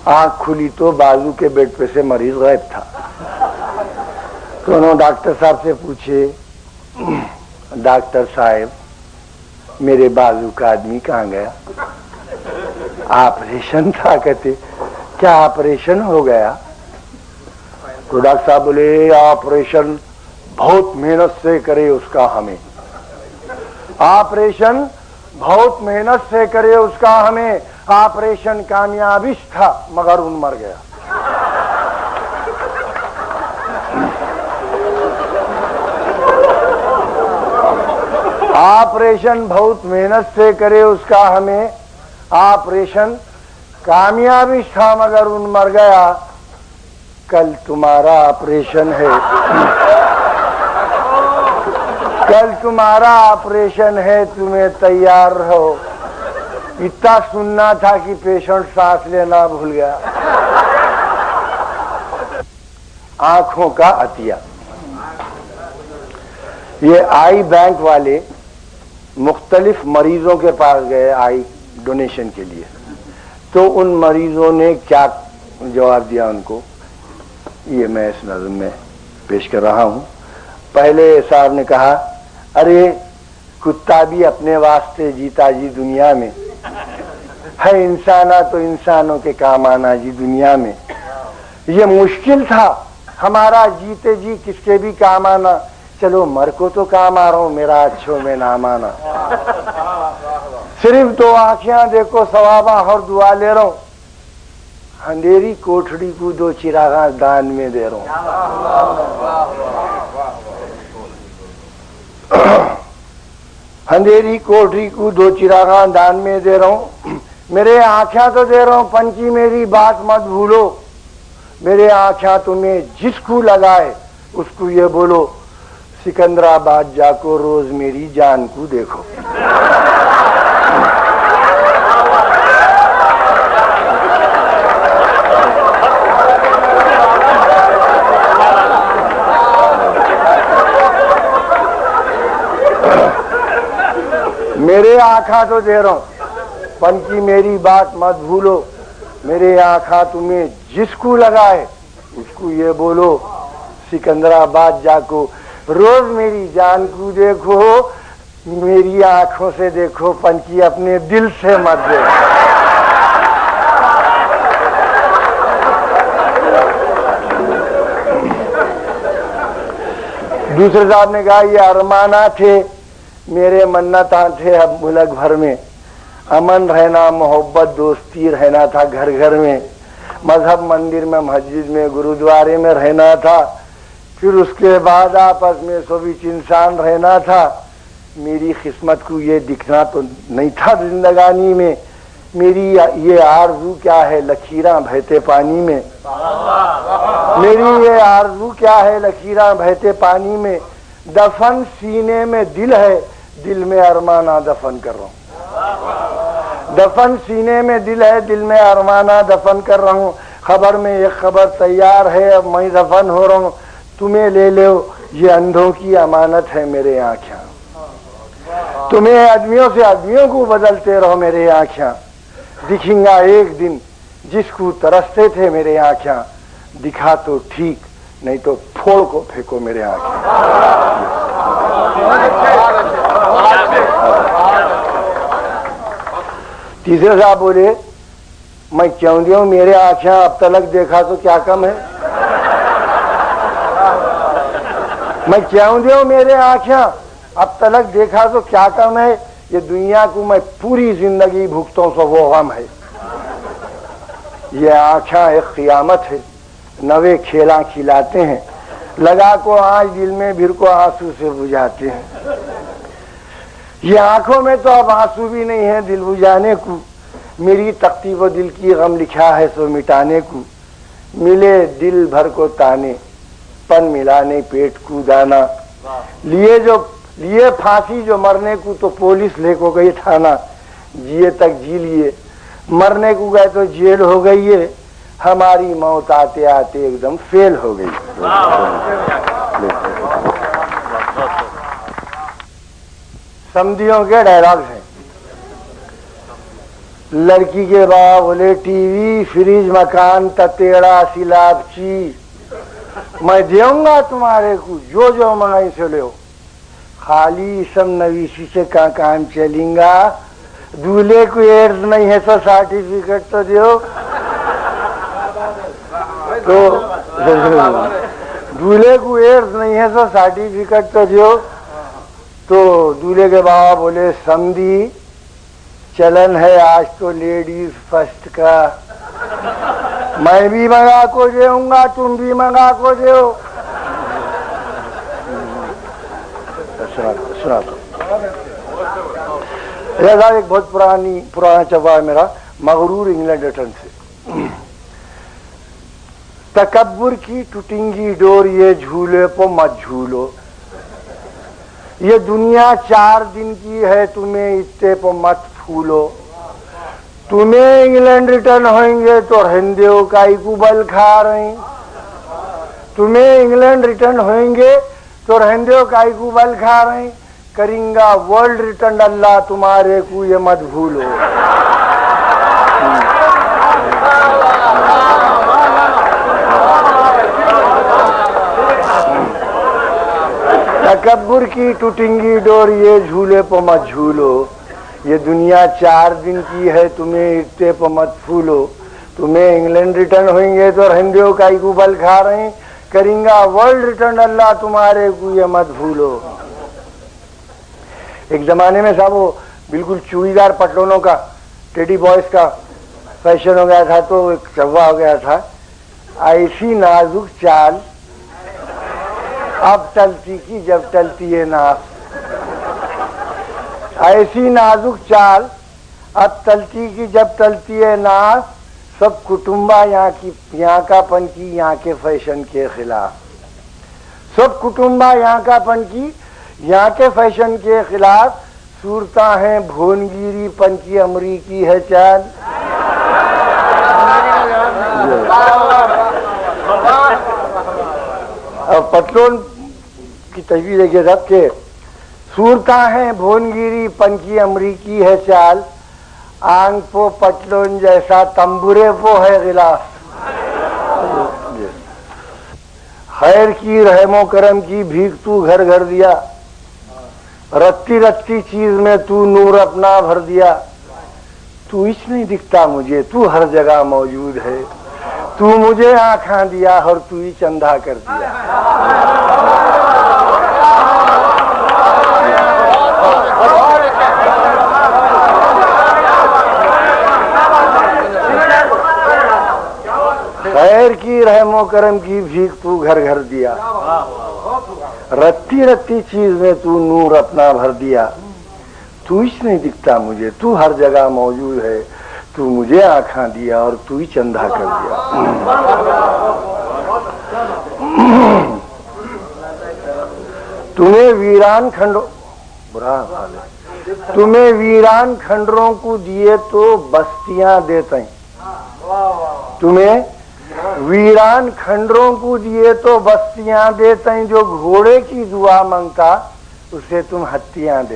आंख खुली तो बाजू के बेड पे से मरीज गायब था। तो उन्होंने डॉक्टर साहब से पूछे, डॉक्टर साहब मेरे बाजू का आदमी कहाँ गया? ऑपरेशन था। कहते क्या ऑपरेशन हो गया? तो डॉक्टर साहब बोले ऑपरेशन बहुत मेहनत से करे उसका हमें, ऑपरेशन बहुत मेहनत से करे उसका हमें, ऑपरेशन कामयाबिश था मगर उन मर गया। ऑपरेशन बहुत मेहनत से करे उसका हमें, ऑपरेशन कामयाबिश था मगर उन मर गया। कल तुम्हारा ऑपरेशन है, कल तुम्हारा ऑपरेशन है, तुम्हें तैयार रहो। इतना सुनना था कि पेशेंट सांस लेना भूल गया। आंखों का अतिया। ये आई बैंक वाले मुख्तलिफ मरीजों के पास गए आई डोनेशन के लिए, तो उन मरीजों ने क्या जवाब दिया उनको, ये मैं इस नज़म में पेश कर रहा हूं। पहले साहब ने कहा, अरे कुत्ता भी अपने वास्ते जीता जी दुनिया में, है इंसाना तो इंसानों के काम आना जी दुनिया में। ये मुश्किल था हमारा जीते जी किसके भी काम आना, चलो मर को तो काम आ रहा हूं, मेरा अच्छों में नाम आना। सिर्फ दो आंखें देखो सवाबा और दुआ ले रहा हूं, अंधेरी कोठड़ी को दो चिरागा दान में दे रहा हूं। अंधेरी कोठड़ी को दो चिरागा दान में दे रहा हूं, मेरे आंखें तो दे रहा हूं पंची मेरी बात मत भूलो, मेरे आंखें तुम्हें जिसको लगाए उसको ये बोलो, सिकंदराबाद जाको रोज मेरी जान को देखो। मेरे आंखा तो दे रहा हूं पंची मेरी बात मत भूलो, मेरे आंखा तुम्हें जिसको लगाए उसको ये बोलो, सिकंदराबाद जाको रोज मेरी जान को देखो, मेरी आंखों से देखो पंची अपने दिल से मत देखो। दूसरे साहब ने कहा, ये अरमाना थे मेरे मन्नता थे, अब मुल्क भर में अमन रहना, मोहब्बत दोस्ती रहना था घर घर में, मजहब मंदिर में मस्जिद में गुरुद्वारे में रहना था, फिर उसके बाद आपस में सोविच इंसान रहना था। मेरी किस्मत को ये दिखना तो नहीं था जिंदगानी में, मेरी ये आरज़ू क्या है लकीरां बहते पानी में, मेरी ये आरज़ू क्या है लकीरां बहते पानी में, दफन सीने में दिल है, दिल में अरमाना दफन कर रहा हूँ, दफन सीने में दिल है, दिल में अरमाना दफन कर रहा हूँ। खबर में एक खबर तैयार है, अब मैं दफन हो रहा हूँ, तुम्हें ले लो, ये अंधों की अमानत है मेरे आँखें, तुम्हें आदमियों से आदमियों को बदलते रहो मेरे आँखें, दिखेंगा एक दिन जिसको तरसते थे मेरे आँखें, दिखा तो ठीक नहीं तो फोड़ को फेंको मेरे आँखें। तीसरे साहब बोले, मैं क्यों दूं मेरे आँखें, अब तलक देखा तो क्या कम है, मैं क्यों दूं मेरे आँखें, अब तलक देखा तो क्या कम है, ये दुनिया को मैं पूरी जिंदगी भुगतूं सो वो गम है। ये आँखें एक क़ियामत है, नवे खेला खिलाते हैं, लगा को आँच दिल में भीड़ को आंसू से बुझाते हैं। ये आंखों में तो अब आंसू भी नहीं है दिल बुझाने को, मेरी तख्ती वो दिल की गम लिखा है सो मिटाने को, मिले दिल भर को ताने पन मिलाने पेट को दाना, लिए फांसी जो मरने को तो पुलिस ले को गई थाना, जिए तक जी लिए मरने को गए तो जेल हो गई है, हमारी मौत आते आते एकदम फेल हो गई। समधियों के डायलॉग्स हैं। लड़की के बाप बोले टीवी फ्रिज मकान ततेड़ा सिलाब चीज मैं देऊंगा तुम्हारे को, जो जो मंगाई से ले। खाली सब नवीसी से कहाँ काम चलेगा। दूल्हे को एड्स नहीं है तो सर्टिफिकेट तो दो। तो दूल्हे को एड्स नहीं है तो सर्टिफिकेट तो दो। तो दूल्हे के बाबा बोले समझी चलन है आज तो लेडीज फर्स्ट का, मैं भी मंगा को देऊंगा तुम भी मंगा को दो। सुना दो। एक बहुत पुराना चबा है मेरा, मगरूर इंग्लैंड रिटर्न से। तकब्बुर की टूटेंगी डोर ये झूले को मत झूलो, ये दुनिया 4 दिन की है तुम्हें इत्ते को मत फूलो। तुम्हें इंग्लैंड रिटर्न होंगे तो हिंदियों का इकुबल खा रही, तुम्हें इंग्लैंड रिटर्न होंगे तो हिंदियों का इकुबल खा रही। करेंगा वर्ल्ड रिटर्न अल्लाह तुम्हारे को ये मत भूलो। तकब्बुर की टूटेंगी डोर ये झूले पे मत झूलो, ये दुनिया 4 दिन की है तुम्हें इतने पे मत फूलो। तुम्हें इंग्लैंड रिटर्न होंगे तो हिंदियों का इकुबल खा रहे, करेंगा वर्ल्ड रिटर्न अल्लाह तुम्हारे को ये मत भूलो। एक जमाने में साहब वो बिल्कुल चूड़ीदार पटलोनों का टेडी बॉयज का फैशन हो गया था, तो एक चव्वा हो गया था, ऐसी नाजुक चाल अब टलती की जब टलती है नाफ, ऐसी नाजुक चाल अब टलती की जब टलती है नाफ। सब कुटुंबा यहाँ का पन की यहाँ के फैशन के खिलाफ, सब कुटुंबा यहाँ का पन की यहाँ के फैशन के खिलाफ। सूरता है भोनगिरी पन की अमरीकी है चाल। अब पतलोन की तस्वीर देखिए साहब के, सूरता है भोनगिरी पन की अमरीकी है चाल, आंग पो पतलोन जैसा तंबुरे पो है गिलाफ। खैर की रहमो करम की भीख तू घर घर दिया, रत्ती रत्ती चीज में तू नूर अपना भर दिया। तू इच नहीं दिखता मुझे तू हर जगह मौजूद है, तू मुझे आँखा दिया और तू ही चंदा कर दिया। खैर की रहमो करम की भीख तू घर घर दिया, रत्ती रत्ती चीज में तू नूर अपना भर दिया। तू इच नहीं दिखता मुझे तू हर जगह मौजूद है, तू मुझे आँखा दिया और तू ही चंदा कर दिया। तुम्हें वीरान खंडों बुरा हाल है, तुम्हें वीरान खंडरों को दिए तो बस्तियां देते हैं। तुम्हें वीरान खंडरों को दिए तो बस्तियां देते हैं, जो घोड़े की दुआ मांगता उसे तुम हत्तियां दे।